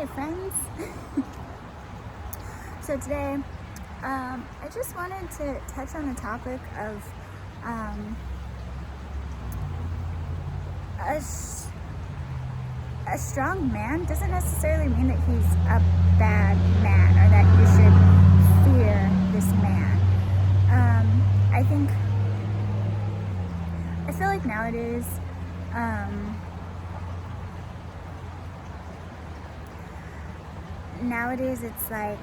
Hi friends. So today I just wanted to touch on the topic of a strong man doesn't necessarily mean that he's a bad man or that you should fear this man. I feel like nowadays it's like,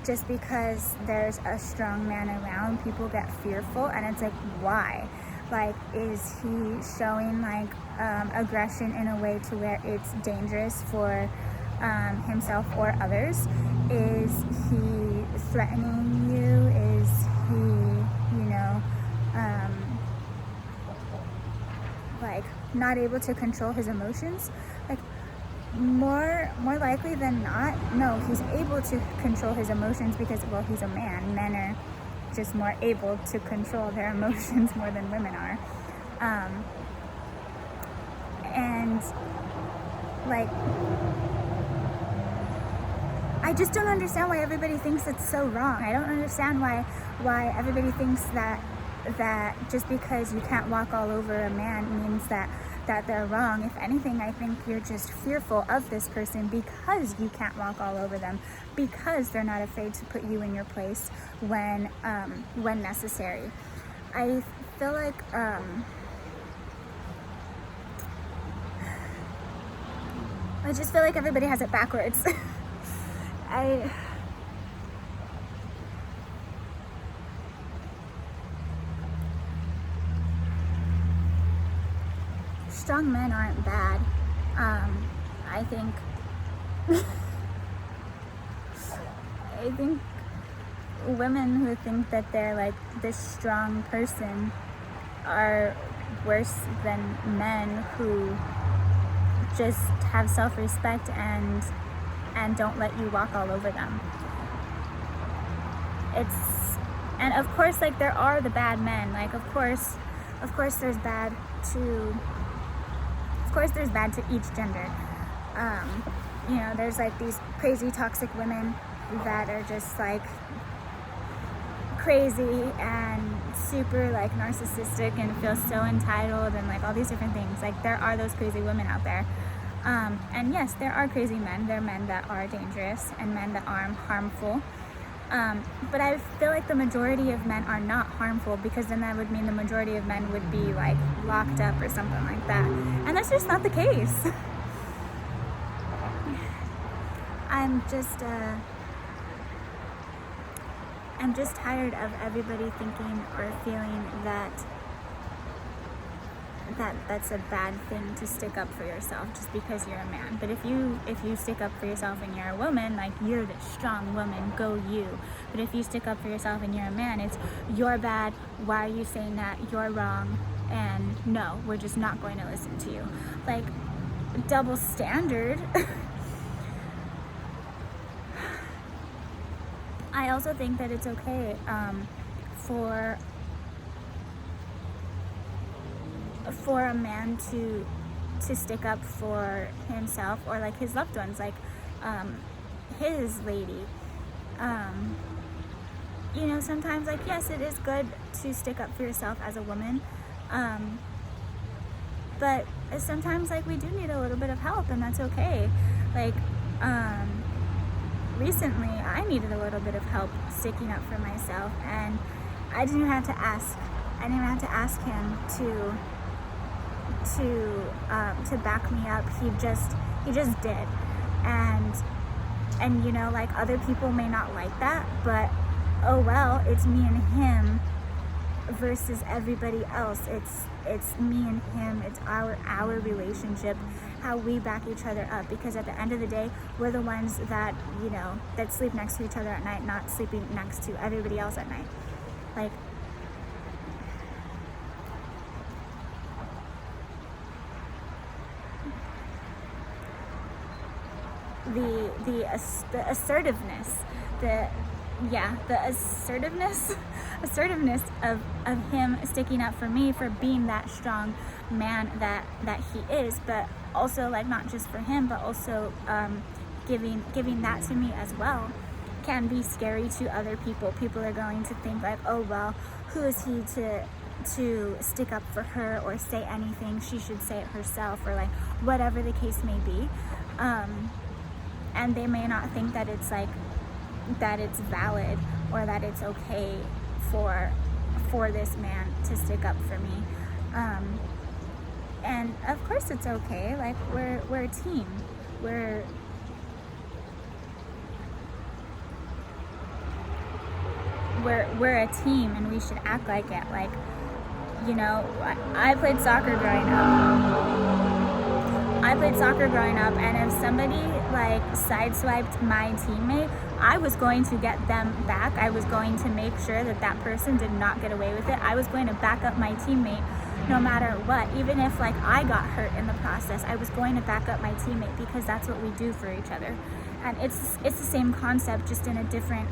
just because there's a strong man around, people get fearful, and it's like, why? Like, is he showing like aggression in a way to where it's dangerous for himself or others? Is he threatening you? Is he, like not able to control his emotions? Like, more likely than not, no, he's able to control his emotions because, well, he's a man. Men are just more able to control their emotions more than women are. And like, I just don't understand why everybody thinks it's so wrong. I don't understand why everybody thinks that just because you can't walk all over a man means that they're wrong. If anything, I think you're just fearful of this person because you can't walk all over them, because they're not afraid to put you in your place when necessary. I feel like I just feel like everybody has it backwards. Strong men aren't bad. I think women who think that they're like this strong person are worse than men who just have self-respect and don't let you walk all over them. And of course, like, there are the bad men. Like, of course there's bad to each gender. There's like these crazy toxic women that are just like crazy and super like narcissistic and feel so entitled and like all these different things. Like, there are those crazy women out there. And yes, there are crazy men. There are men that are dangerous and men that are harmful. But I feel like the majority of men are not harmful, because then that would mean the majority of men would be like locked up or something like that. And that's just not the case. I'm just tired of everybody thinking or feeling that's a bad thing to stick up for yourself just because you're a man. But if you stick up for yourself and you're a woman, like, you're the strong woman, go you. But if you stick up for yourself and you're a man, it's, you're bad, why are you saying that, you're wrong, and no, we're just not going to listen to you. Like, double standard. I also think that it's okay for a man to stick up for himself or like his loved ones, like his lady. Sometimes, like, yes, it is good to stick up for yourself as a woman, but sometimes, like, we do need a little bit of help, and that's okay. Like, recently I needed a little bit of help sticking up for myself, and I didn't even have to ask him to back me up. He just did. And like, other people may not like that, but oh well, it's me and him versus everybody else. It's me and him. It's our relationship, how we back each other up, because at the end of the day, we're the ones that sleep next to each other at night, not sleeping next to everybody else at night. Like, the assertiveness, the assertiveness of him sticking up for me, for being that strong man that he is, but also like not just for him, but also giving that to me as well, can be scary to other people. People are going to think like, oh well, who is he to stick up for her or say anything? She should say it herself, or like whatever the case may be. And they may not think that it's like that it's valid, or that it's okay for this man to stick up for me. And of course it's okay. Like we're a team. We're a team, and we should act like it. Like, you know, I played soccer growing up, and if somebody like sideswiped my teammate, I was going to get them back. I was going to make sure that that person did not get away with it. I was going to back up my teammate no matter what. Even if like I got hurt in the process, I was going to back up my teammate, because that's what we do for each other. And it's the same concept, just in a different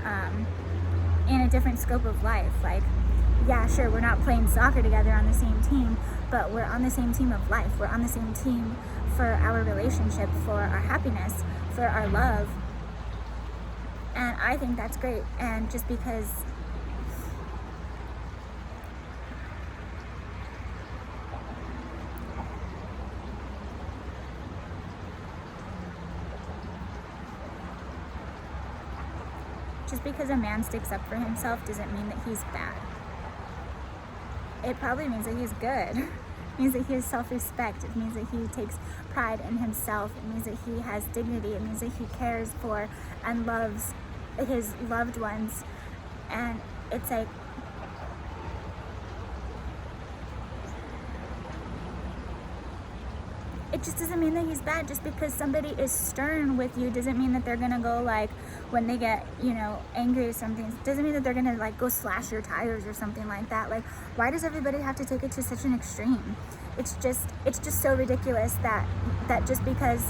scope of life. Like, yeah, sure, we're not playing soccer together on the same team, but we're on the same team of life. We're on the same team for our relationship, for our happiness, for our love. And I think that's great. And just because a man sticks up for himself doesn't mean that he's bad. It probably means that he's good. It means that he has self-respect. It means that he takes pride in himself. It means that he has dignity. It means that he cares for and loves his loved ones. And it's like, it just doesn't mean that he's bad. Just because somebody is stern with you doesn't mean that they're gonna go like, when they get, you know, angry or something, doesn't mean that they're gonna like go slash your tires or something like that. Like, why does everybody have to take it to such an extreme? It's just so ridiculous that just because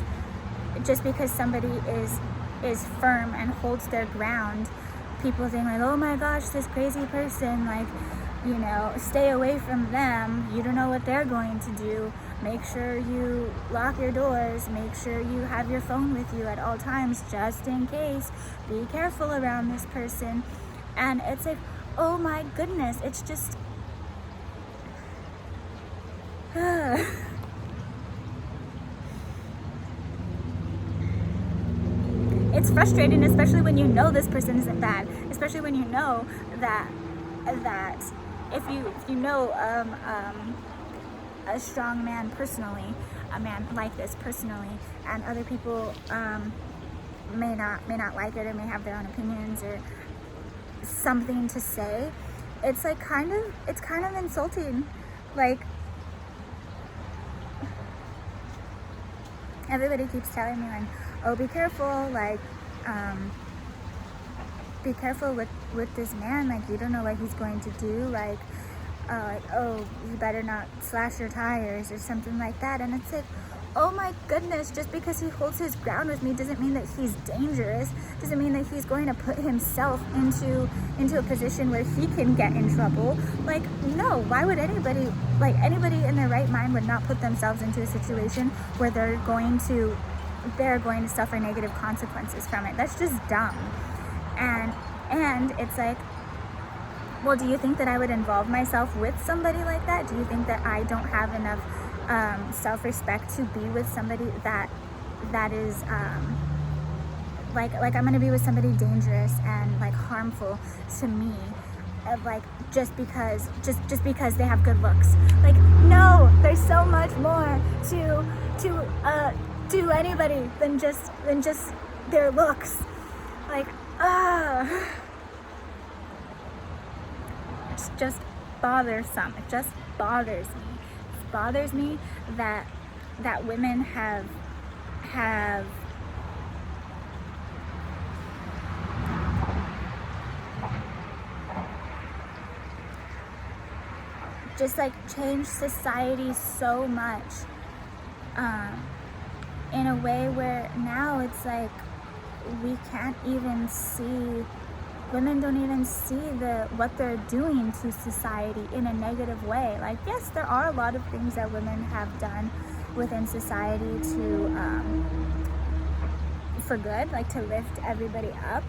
somebody is firm and holds their ground, people think like, oh my gosh, this crazy person, like, you know, stay away from them. You don't know what they're going to do. Make sure you lock your doors. Make sure you have your phone with you at all times, just in case. Be careful around this person. And it's like, oh my goodness, it's just it's frustrating, especially when you know this person isn't bad, especially when you know that if you know a strong man personally, a man like this personally, and other people may not like it, or may have their own opinions or something to say, it's like kind of insulting. Like, everybody keeps telling me like, oh, be careful, like be careful with this man, like, you don't know what he's going to do, like, oh, you better not slash your tires or something like that. And it's like, oh my goodness, just because he holds his ground with me doesn't mean that he's dangerous, doesn't mean that he's going to put himself into a position where he can get in trouble. Like, no, why would anybody in their right mind would not put themselves into a situation where they're going to suffer negative consequences from it? That's just dumb. And it's like, well, do you think that I would involve myself with somebody like that? Do you think that I don't have enough self-respect to be with somebody that is like I'm gonna be with somebody dangerous and like harmful to me, like just because they have good looks? Like, no, there's so much more to anybody than just their looks. Like, it's just bothersome. It just bothers me. It bothers me that women have just like changed society so much in a way where now it's like we can't even see women don't even see what they're doing to society in a negative way. Like, yes, there are a lot of things that women have done within society for good, like to lift everybody up.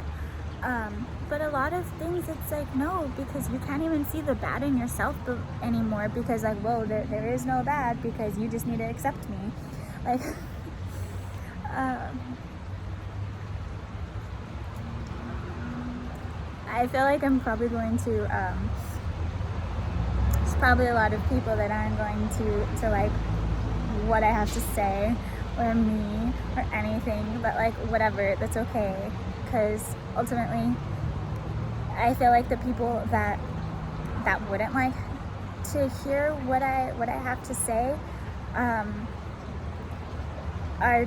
But a lot of things, it's like, no, because you can't even see the bad in yourself anymore, because like, whoa, there is no bad, because you just need to accept me. Like, I feel like I'm probably going to, there's probably a lot of people that aren't going to like what I have to say, or me, or anything, but like, whatever, that's okay, because ultimately, I feel like the people that wouldn't like to hear what I have to say, are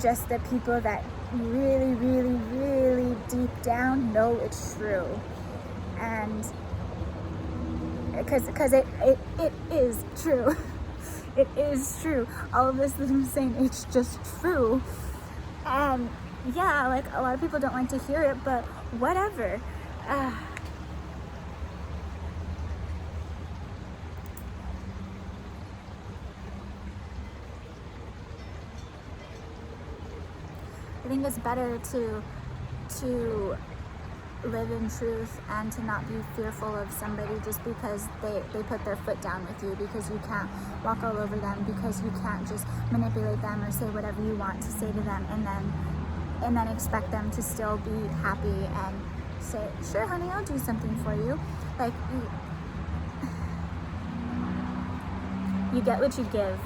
just the people that really, really, really deep down know it's true, and because it is true. It is true. All of this that I'm saying, it's just true. Yeah, like, a lot of people don't like to hear it, but whatever. I think it's better to live in truth and to not be fearful of somebody just because they put their foot down with you, because you can't walk all over them, because you can't just manipulate them or say whatever you want to say to them, and then expect them to still be happy and say, sure honey, I'll do something for you. Like, you get what you give.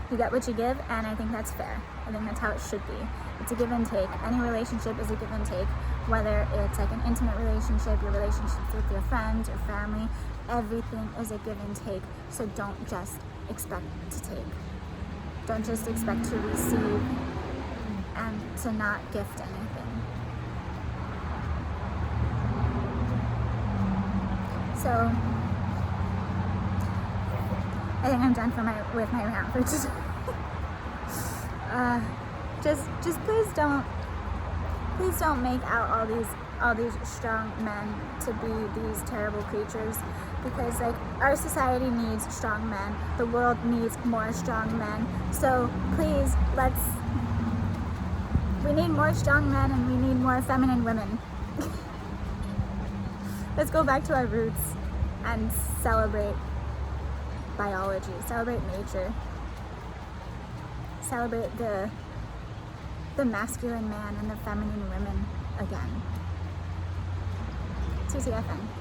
You get what you give, and I think that's fair. I think that's how it should be. It's a give and take. Any relationship is a give and take, whether it's like an intimate relationship, your relationships with your friends or family, everything is a give and take. So don't just expect to take. Don't just expect to receive and to not gift anything. So I think I'm done with my rant for today. Just please don't make out all these strong men to be these terrible creatures, because like, our society needs strong men. The world needs more strong men. So please, we need more strong men, and we need more feminine women. Let's go back to our roots and celebrate biology, celebrate nature, celebrate the masculine man and the feminine women again. TTFN.